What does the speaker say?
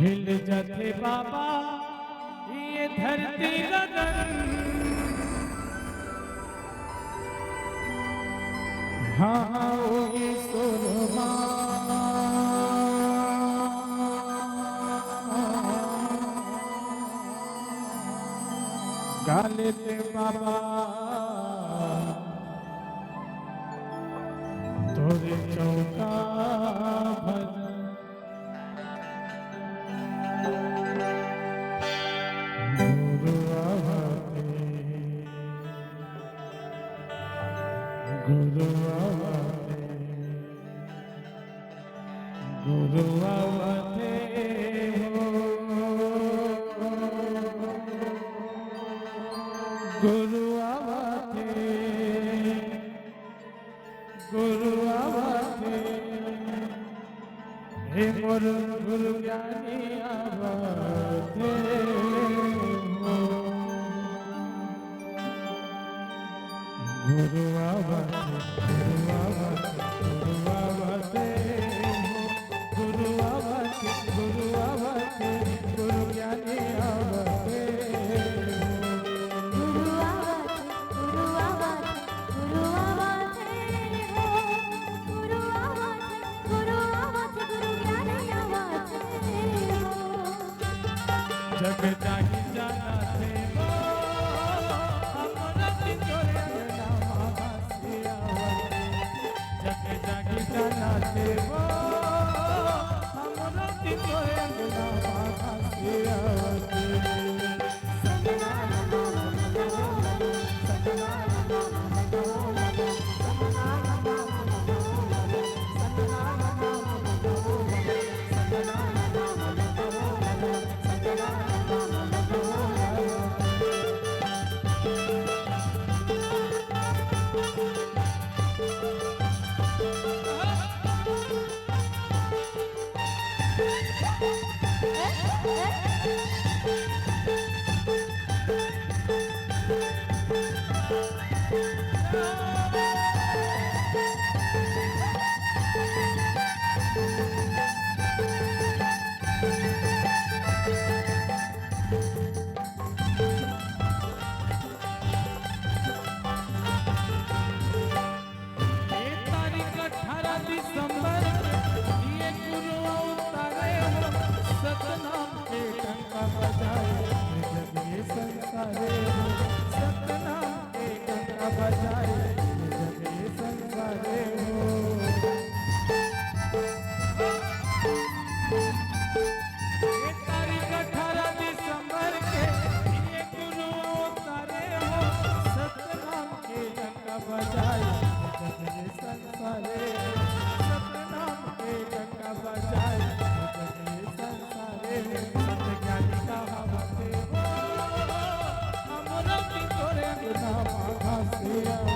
हिल जाते बाबा ये धरती गगन, हाँ हाँ वो ये सुरमा गा लेते बाबा तोरे चौका भजन। गुरु आवते गुरु आवते हो, गुरु आवते गुरु आवते हे मोर गुरु ज्ञानी आवते हो, गुरु आवते गुरु आवते गुरु आवते गुरु आवते गुरु ज्ञानी आवते, गुरु आवते गुरु आवते गुरु आवते हो, गुरु आवते गुरु आवते गुरु ज्ञानी आवते हो। जग जाहि जाना थे वो हमरा तितोरे नामा भासिया आवते, जग जाहि जाना थे वो हमरा तितोरे नामा भासिया आवते। Yeah.